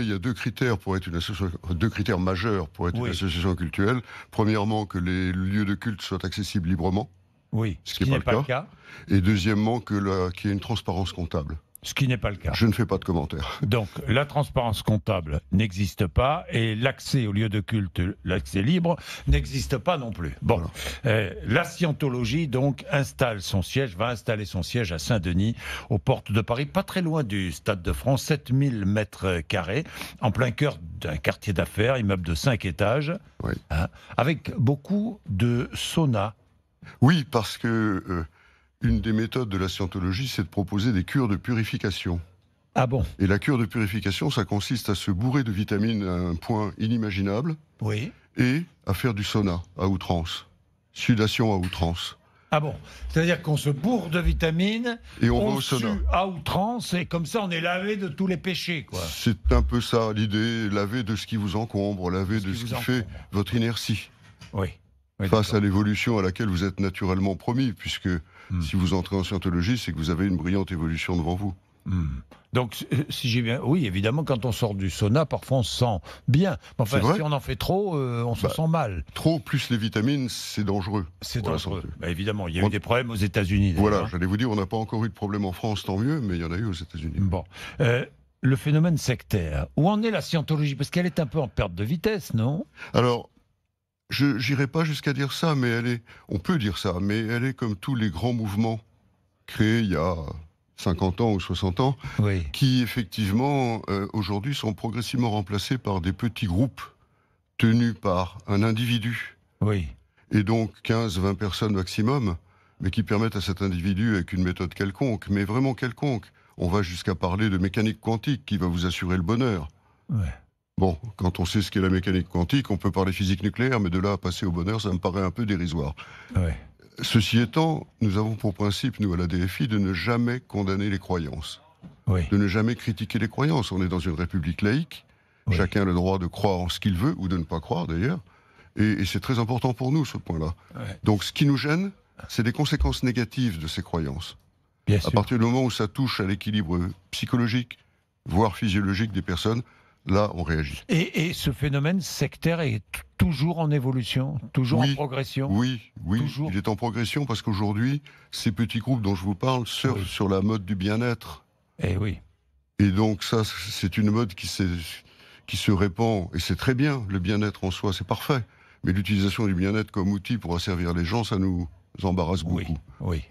Il y a deux critères pour être une association, deux critères majeurs pour être une Oui. association cultuelle. Premièrement, que les lieux de culte soient accessibles librement, Oui, ce qui n'est pas le cas. Et deuxièmement, qu'il y ait une transparence comptable. Ce qui n'est pas le cas. Je ne fais pas de commentaires. Donc, la transparence comptable n'existe pas et l'accès au lieu de culte, l'accès libre, n'existe pas non plus. Bon, la Scientologie, donc, va installer son siège à Saint-Denis, aux portes de Paris, pas très loin du Stade de France, 7000 mètres carrés, en plein cœur d'un quartier d'affaires, immeuble de 5 étages, Oui, avec beaucoup de saunas. oui, parce que une des méthodes de la Scientologie, c'est de proposer des cures de purification. Ah bon? Et la cure de purification, ça consiste à se bourrer de vitamines à un point inimaginable Oui. et à faire du sauna à outrance, sudation à outrance. Ah bon? C'est-à-dire qu'on se bourre de vitamines, Et on va au sauna. sue à outrance, et comme ça on est lavé de tous les péchés, quoi. C'est un peu ça l'idée, laver de ce qui vous encombre, laver de ce qui fait votre inertie. Oui. Oui, face à l'évolution à laquelle vous êtes naturellement promis, puisque si vous entrez en Scientologie, c'est que vous avez une brillante évolution devant vous. Donc, si j'ai bien... Oui, évidemment, quand on sort du sauna, parfois on se sent bien. Enfin, si on en fait trop, on se sent mal. Trop, plus les vitamines, c'est dangereux. C'est dangereux. Bah, évidemment, il y a eu des problèmes aux États-Unis. Voilà, j'allais vous dire, on n'a pas encore eu de problème en France, tant mieux, mais il y en a eu aux États-Unis. Bon. Le phénomène sectaire, où en est la Scientologie? Parce qu'elle est un peu en perte de vitesse, non? Alors, je n'irai pas jusqu'à dire ça, mais on peut dire ça, mais elle est comme tous les grands mouvements créés il y a 50 ans ou 60 ans, qui effectivement, aujourd'hui, sont progressivement remplacés par des petits groupes tenus par un individu. Oui. Et donc 15-20 personnes maximum, mais qui permettent à cet individu, avec une méthode quelconque, mais vraiment quelconque, on va jusqu'à parler de mécanique quantique qui va vous assurer le bonheur. Ouais. Bon, quand on sait ce qu'est la mécanique quantique, on peut parler physique nucléaire, mais de là à passer au bonheur, ça me paraît un peu dérisoire. Ouais. Ceci étant, nous avons pour principe, nous, à la DFI, de ne jamais condamner les croyances. Oui. De ne jamais critiquer les croyances. On est dans une république laïque. Oui. Chacun a le droit de croire en ce qu'il veut, ou de ne pas croire, d'ailleurs. Et c'est très important pour nous, ce point-là. Ouais. Donc, ce qui nous gêne, c'est les conséquences négatives de ces croyances. Bien sûr. À partir du moment où ça touche à l'équilibre psychologique, voire physiologique des personnes, là, on réagit. Et ce phénomène sectaire est toujours en évolution, toujours en progression? Oui, toujours. Il est en progression parce qu'aujourd'hui, ces petits groupes dont je vous parle surfent sur la mode du bien-être. Eh oui. Et donc ça, c'est une mode qui se répand, et c'est très bien, le bien-être en soi, c'est parfait. Mais l'utilisation du bien-être comme outil pour asservir les gens, ça nous embarrasse beaucoup. Oui.